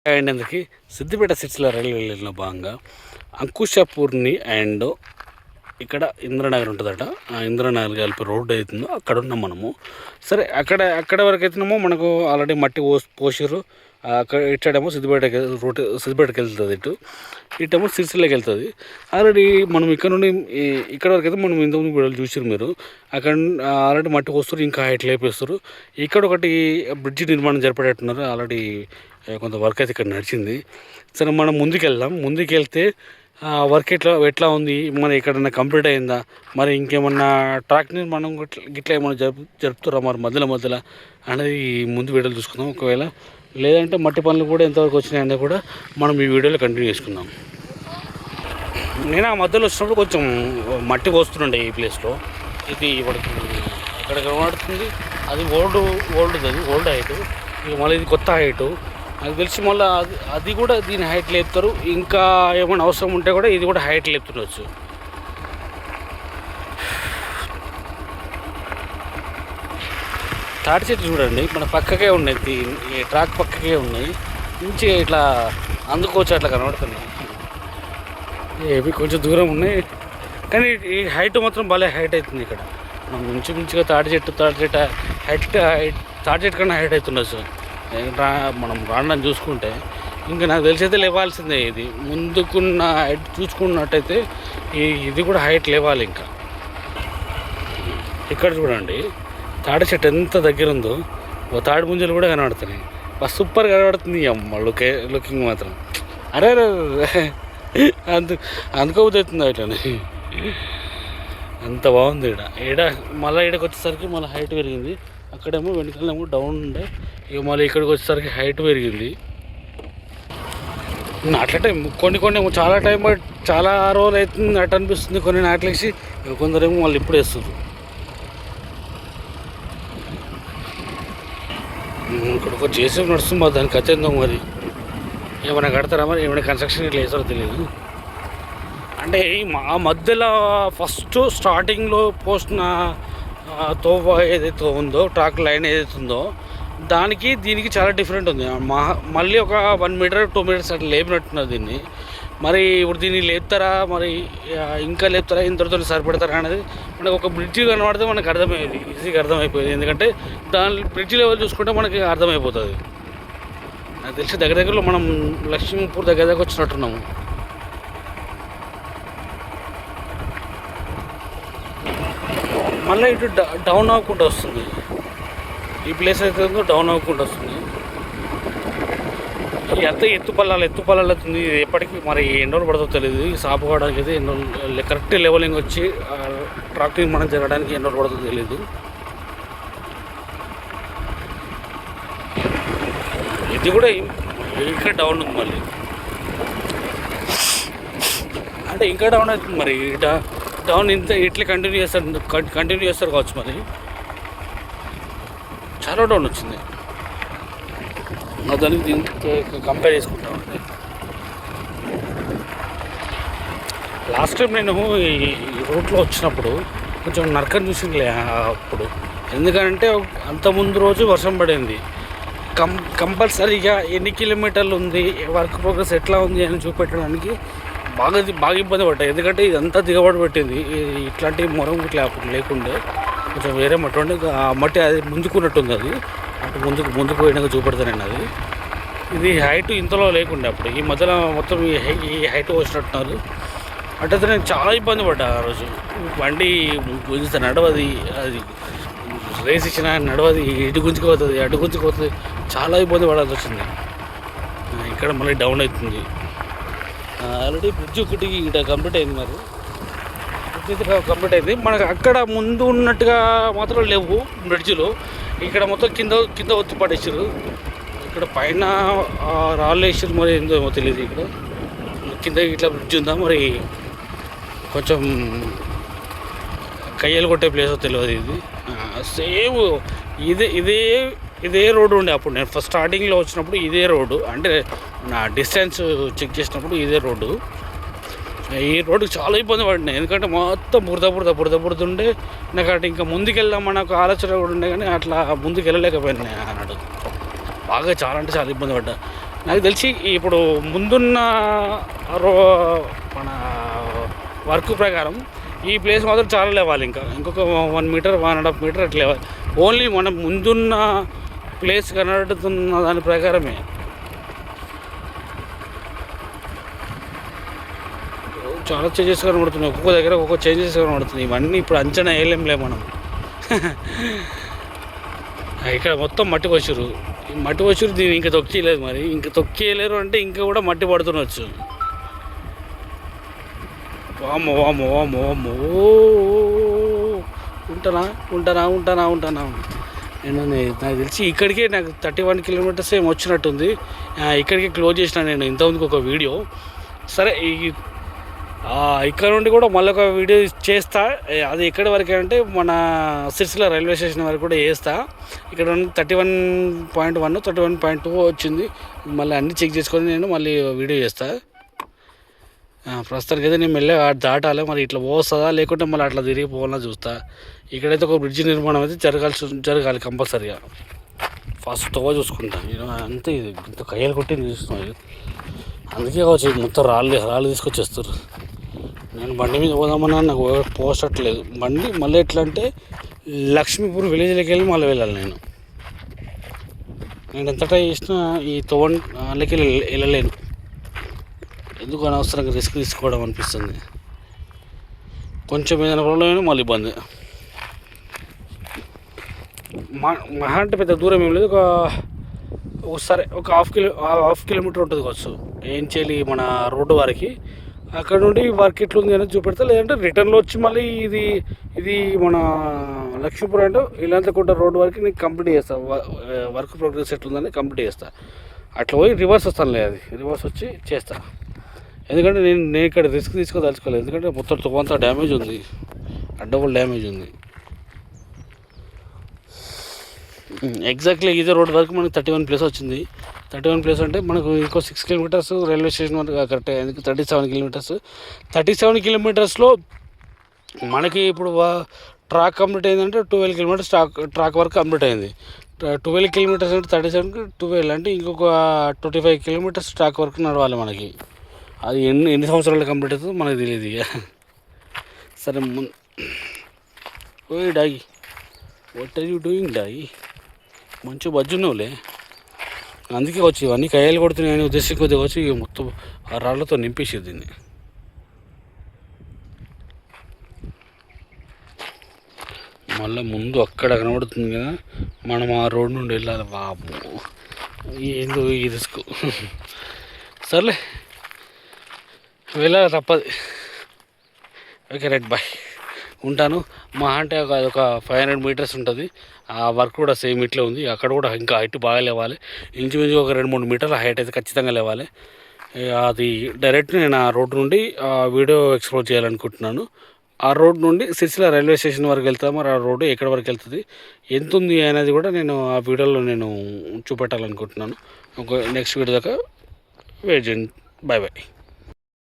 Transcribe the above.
And అందుకే సిద్దిపేట సిటీలో రైలు వెళ్ళిన భాగంగా అంకుశాపూర్ని అండ్ ఇక్కడ ఇంద్రనగర్ ఉంటుందట. ఆ ఇంద్రనగర్ కలిపి రోడ్డు అవుతుందో అక్కడ ఉన్నాం మనము. సరే అక్కడ వరకు అవుతున్నామో మనకు ఆల్రెడీ మట్టి పోసిర్రు. అక్కడ ఇచ్చాడేమో సిద్దిపేటకి వెళ్తుంది, ఇటేమో సిరిసిల్లకి వెళ్తుంది. ఆల్రెడీ మనం ఇక్కడ నుండి ఇక్కడ వరకు అయితే మనం ఇంతకుముందు వీడియోలు చూసారు మీరు. అక్కడ ఆల్రెడీ మట్టి పోస్తారు, ఇంకా హైట్ లేపేస్తారు. ఇక్కడ ఒకటి బ్రిడ్జి నిర్మాణం జరిపేటట్టున్నారు. ఆల్రెడీ కొంత వర్క్ అయితే ఇక్కడ నడిచింది. సరే మనం ముందుకెళ్తే వర్క్ ఎట్లా ఉంది, మరి ఎక్కడన్నా కంప్లీట్ అయిందా, మరి ఇంకేమన్నా ట్రాక్ నిర్మాణం గిట్లా ఏమన్నా జరుపుతారా మరి మధ్యలో అనేది ముందు వీడియోలు చూసుకుందాం. ఒకవేళ లేదంటే మట్టి పనులు కూడా ఎంతవరకు వచ్చినాయని కూడా మనం ఈ వీడియోలో కంటిన్యూ చేసుకుందాం. నేను ఆ మధ్యలో వచ్చినప్పుడు కొంచెం మట్టి పోస్తుండే ఈ ప్లేస్లో. ఇది ఇప్పటికి ఇక్కడ కనబడుతుంది, అది ఓల్డ్ హైటు. ఇక మళ్ళీ ఇది కొత్త హైటు. నాకు తెలిసి మళ్ళీ అది కూడా దీని హైట్ లేపుతారు. ఇంకా ఏమైనా అవసరం ఉంటే కూడా ఇది కూడా హైట్ లేపుతుండొచ్చు. తాటి చెట్లు చూడండి, మన పక్కకే ఉన్నాయి, ఈ ట్రాక్ పక్కకే ఉన్నాయి. మంచిగా ఇట్లా అందుకోవచ్చు, అట్లా కనబడుతున్నాయి. ఇవి కొంచెం దూరం ఉన్నాయి కానీ ఈ హైట్ మాత్రం భలే హైట్ అవుతుంది. ఇక్కడ మనం మంచిగా తాటి చెట్టు హైట్ కన్నా హైట్ అవుతుండొచ్చు. మనం రాండని చూసుకుంటే ఇంకా నాకు తెలిసైతే లేవాల్సిందే. ఇది ముందుకున్న హైట్ చూసుకున్నట్టయితే ఇది కూడా హైట్ లేవాలి. ఇంకా ఇక్కడ చూడండి తాటి చెట్టు ఎంత దగ్గర ఉందో, తాడి ముంజలు కూడా కనబడుతున్నాయి. సూపర్ కనబడుతుంది అమ్మ లుకింగ్ మాత్రం. అరే అందుకోబోతుంది అట్లని, అంత బాగుంది. ఈడ మళ్ళీ ఈడకి వచ్చేసరికి మళ్ళీ హైట్ పెరిగింది. అక్కడేమో వెనకాలేమో డౌన్ ఉండే, ఇక మళ్ళీ ఇక్కడికి వచ్చేసరికి హైట్ పెరిగింది. అట్లటే కొన్ని చాలా రోజులు అవుతుంది అటు అనిపిస్తుంది. కొన్ని నాట్లేసి కొందరేమో మళ్ళీ ఇప్పుడు వేస్తుంది. ఇక్కడ ఒక జేసీబీ నడుస్తుంది, మరి దానికి అత్యందో మరి ఏమైనా కడతారా, మరి ఏమైనా కన్స్ట్రక్షన్ ఇట్లా వేసారో తెలియదు. అంటే మా మధ్యలో ఫస్ట్ స్టార్టింగ్లో పోసిన తోవ ఏదైతే ఉందో, ట్రాక్ లైన్ ఏదైతే ఉందో దానికి దీనికి చాలా డిఫరెంట్ ఉంది. మళ్ళీ ఒక 1 మీటర్ 2 మీటర్స్ అట్లా లేపినట్టున్నారు దీన్ని. మరి ఇప్పుడు దీన్ని లేపుతారా, మరి ఇంకా లేపుతారా, ఇంతటితో సరిపెడతారా అనేది మనకు ఒక బ్రిడ్జి కనబడితే మనకు అర్థమయ్యేది, ఈజీగా అర్థమైపోయేది. ఎందుకంటే దాని బ్రిడ్జి లెవెల్ చూసుకుంటే మనకి అర్థమైపోతుంది. నాకు తెలిసి దగ్గరలో మనం లక్ష్మీపూర్ దగ్గర వచ్చినట్టున్నాము. మళ్ళీ ఇటు డౌన్ అవ్వకుండా వస్తుంది. ఈ ప్లేస్ అయితే డౌన్ అవ్వకుండా వస్తుంది. ఎంత ఎత్తు పల్లాలు అవుతుంది. ఇది ఎప్పటికీ మరి ఎన్ని రోజులు పడుతుందో తెలియదు. ఈ సాపు కావడానికి అయితే ఎన్నో కరెక్ట్ లెవెలింగ్ వచ్చి ట్రాక్టింగ్ మనం జరగడానికి ఎన్ని రోజులు పడుతుందో తెలియదు. ఇది కూడా ఇంకా డౌన్ ఉంది మళ్ళీ, అంటే ఇంకా డౌన్ అవుతుంది. మరి డౌన్ ఇంత ఇట్లా కంటిన్యూ చేస్తారు కావచ్చు. మరి చాలా డౌన్ వచ్చింది. దానికి దీనికి కంపేర్ చేసుకుంటా ఉంటే లాస్ట్ టైం నేను ఈ రూట్లో వచ్చినప్పుడు కొంచెం నరకం చూసిందిలే అప్పుడు. ఎందుకంటే అంత ముందు రోజు వర్షం పడింది. కంపల్సరీగా ఎన్ని కిలోమీటర్లు ఉంది, వర్క్ ప్రోగ్రెస్ ఎట్లా ఉంది అని చూపెట్టడానికి బాగా ఇబ్బంది పడ్డాయి. ఎందుకంటే ఇదంతా దిగబడి పెట్టింది. ఇట్లాంటి మొరం ఇట్లా అప్పుడు లేకుండే, కొంచెం వేరే మట్టి ఉండే. ఆ మట్టి అది ముందుకున్నట్టుంది. అది అటు ముందుకు పోయినాక చూపెడతానండి. అది ఇది హైట్ ఇంతలో లేకుండే అప్పుడు. ఈ మధ్యలో మొత్తం ఈ హైట్ వచ్చినట్టున్నారు. అట్టయితే నేను చాలా ఇబ్బంది పడ్డా ఆ రోజు. బండి నడవది, అది రేస్ ఇచ్చిన నడవది, ఇటు గుంజుకుపోతుంది, అటు గుంజుకుపోతుంది. చాలా ఇబ్బంది పడాల్సి వచ్చింది. ఇక్కడ మళ్ళీ డౌన్ అవుతుంది. ఆల్రెడీ బ్రిడ్జ్ ఒకటి ఇక్కడ కంప్లీట్ అయింది. మరి బ్రిడ్జ్ కంప్లీట్ అయింది. మనకు అక్కడ ముందు ఉన్నట్టుగా మాత్రం లేవు బ్రిడ్జ్లు. ఇక్కడ మొత్తం కింద ఒత్తి పడేసారు. ఇక్కడ పైన రాళ్ళు వేసారు, మరి ఏందో ఏమో తెలియదు. ఇక్కడ కింద ఇట్లా బ్రిడ్జ్ ఉందా, మరి కొంచెం కయ్యలు కొట్టే ప్లేస్ తెలియదు. ఇది సేమ్ ఇదే రోడ్డు ఉండే అప్పుడు. నేను ఫస్ట్ స్టార్టింగ్లో వచ్చినప్పుడు ఇదే రోడ్డు, అంటే నా డిస్టెన్స్ చెక్ చేసినప్పుడు ఇదే రోడ్డు. ఈ రోడ్డుకి చాలా ఇబ్బంది పడినాయి. ఎందుకంటే మొత్తం బురద ఉండే. నాకు అటు ఇంకా ముందుకెళ్దామని నాకు ఆలోచన కూడా ఉండే, కానీ అట్లా ముందుకు వెళ్ళలేకపోయినాయి అన్నాడు. బాగా చాలా అంటే చాలా ఇబ్బంది పడ్డా. నాకు తెలిసి ఇప్పుడు ముందున్న మన వర్క్ ప్రకారం ఈ ప్లేస్ మాత్రం చాలా లేవాలి, ఇంకొక 1 మీటర్ 1.5 మీటర్ అట్లా లేవాలి. ఓన్లీ మనం ముందున్న ప్లేస్ కనబడుతున్న దాని ప్రకారమే. చాలా చేంజెస్ కనబడుతున్నాయి, ఒక్కొక్క దగ్గర ఒక్కొక్క చేంజెస్ కనబడుతున్నాయి. ఇవన్నీ ఇప్పుడు అంచనా వేయలేంలే మనం. ఇక్కడ మొత్తం మట్టి వచ్చారు, ఈ మట్టి వచ్చారు, దీన్ని ఇంకా తొక్కియలేదు. మరి ఇంకా తొక్కియలేరు అంటే ఇంకా కూడా మట్టి పడుతుండొచ్చు. వామ్మో వామ్మో వామ్మో వామ్మో, ఉంటానా. నేను నాకు తెలిసి ఇక్కడికే నాకు 31 కిలోమీటర్స్ ఏమి వచ్చినట్టుంది. ఇక్కడికే క్లోజ్ చేసిన నేను ఇంతకుముందుకు ఒక వీడియో. సరే, ఇక్కడ నుండి కూడా మళ్ళీ ఒక వీడియో చేస్తా. అది ఎక్కడి వరకు అంటే మన సిరిసిల్ల రైల్వే స్టేషన్ వరకు కూడా చేస్తా. ఇక్కడ 31.1 31.2 వచ్చింది. మళ్ళీ అన్నీ చెక్ చేసుకొని నేను మళ్ళీ వీడియో చేస్తా. ప్రస్తుతానికి అయితే నేను మెల్లగా దాటాలి. మరి ఇట్లా పోస్తుందా లేకుంటే మళ్ళీ అట్లా తిరిగి పోవాలని చూస్తా. ఇక్కడైతే ఒక బ్రిడ్జి నిర్మాణం అయితే జరగాలి కంపల్సరీగా. ఫస్ట్ తోవ చూసుకుంటాను నేను, అంతే. ఇది ఇంత కయ్యలు కొట్టి చూస్తున్నాను. అందుకే కావచ్చు మొత్తం రాళ్ళు తీసుకొచ్చేస్తారు. నేను బండి మీద పోదామన్నా నాకు పోసట్లేదు బండి. మళ్ళీ ఎట్లా అంటే లక్ష్మీపూర్ విలేజ్లోకి వెళ్ళి మళ్ళీ వెళ్ళాలి. నేను ఎంత ట్రై చేసినా ఈ తోవకి వెళ్ళలేను. ఎందుకు అనవసరంగా రిస్క్ తీసుకోవడం అనిపిస్తుంది. కొంచెం ఏదైనా ప్రాబ్లం మళ్ళీ ఇబ్బంది. మహా అంటే పెద్ద దూరం ఏం లేదు, ఒకసారి ఒక హాఫ్ కిలోమీటర్ ఉంటుంది కావచ్చు ఏం చేయాలి మన రోడ్డు వారికి. అక్కడ నుండి వర్క్ ఎట్లుంది అనేది చూపెడతా. లేదంటే రిటర్న్లో వచ్చి మళ్ళీ ఇది మన లక్ష్మీపురం అంటే ఇలాంతకుంట రోడ్డు వరకు నేను కంప్లీట్ చేస్తాను. వర్క్ ప్రోగ్రెస్ ఎట్లుందని కంప్లీట్ చేస్తాను. అట్లా పోయి రివర్స్ వస్తాను. అది రివర్స్ వచ్చి చేస్తా. ఎందుకంటే నేను ఇక్కడ రిస్క్ తీసుకోదలుచుకోలేదు. ఎందుకంటే మొత్తం తోవంతా డ్యామేజ్ ఉంది, అడ్డబుల్ డ్యామేజ్ ఉంది. ఎగ్జాక్ట్లీ ఇదే రోడ్ వరకు మనకు 31 ప్లేస్ వచ్చింది. 31 ప్లేస్ అంటే మనకు ఇంకో 6 కిలోమీటర్స్ రైల్వే స్టేషన్ వరకు కరెక్టే. ఎందుకు 37 కిలోమీటర్స్. 37 కిలోమీటర్స్లో మనకి ఇప్పుడు ట్రాక్ కంప్లీట్ అయిందంటే 12 కిలోమీటర్స్ ట్రాక్ వరకు కంప్లీట్ అయింది. 12 కిలోమీటర్స్ అంటే 37కి 12 అంటే ఇంకొక 25 కిలోమీటర్స్ ట్రాక్ వరకు నడవాలి మనకి. అది ఎన్ని సంవత్సరాలు కంప్లీట్ అవుతుందో మనకు తెలియదు ఇక. సరే, ఓయ్ డాగి, వాట్ ఆర్ యూ డూయింగ్ డాగి? మంచి బజ్జున్నావులే. అందుకే వచ్చి ఇవన్నీ కయ్యాలు కొడుతున్నాయని ఉద్దేశం కొద్దిగా వచ్చి మొత్తం ఆ రాళ్లతో నింపేసేది దీన్ని. మళ్ళీ ముందు అక్కడ కనబడుతుంది కదా, మనం ఆ రోడ్ నుండి వెళ్ళాలి. బాబు ఏందో ఈ రిస్క్. సర్లే, వెళ్ళాలి, తప్పదు. ఓకే, రైట్, బాయ్, ఉంటాను. మా అంటే ఒక 500 మీటర్స్ ఉంటుంది. ఆ వర్క్ కూడా సేమ్ ఇట్లా ఉంది. అక్కడ కూడా ఇంకా హైట్ బాగా లేవాలి. ఇంచుమించు ఒక 2-3 మీటర్ల హైట్ అయితే ఖచ్చితంగా లేవాలి. అది డైరెక్ట్ నేను ఆ రోడ్ నుండి వీడియో ఎక్స్ప్లోర్ చేయాలనుకుంటున్నాను. ఆ రోడ్ నుండి సిరిసిల్ల రైల్వే స్టేషన్ వరకు వెళ్తాము. మరి ఆ రోడ్డు ఎక్కడి వరకు వెళ్తుంది, ఎంత ఉంది అనేది కూడా నేను ఆ వీడియోలో నేను చూపెట్టాలనుకుంటున్నాను. నెక్స్ట్ వీడియో దాకా వెయిట్ చేయండి. Bye bye.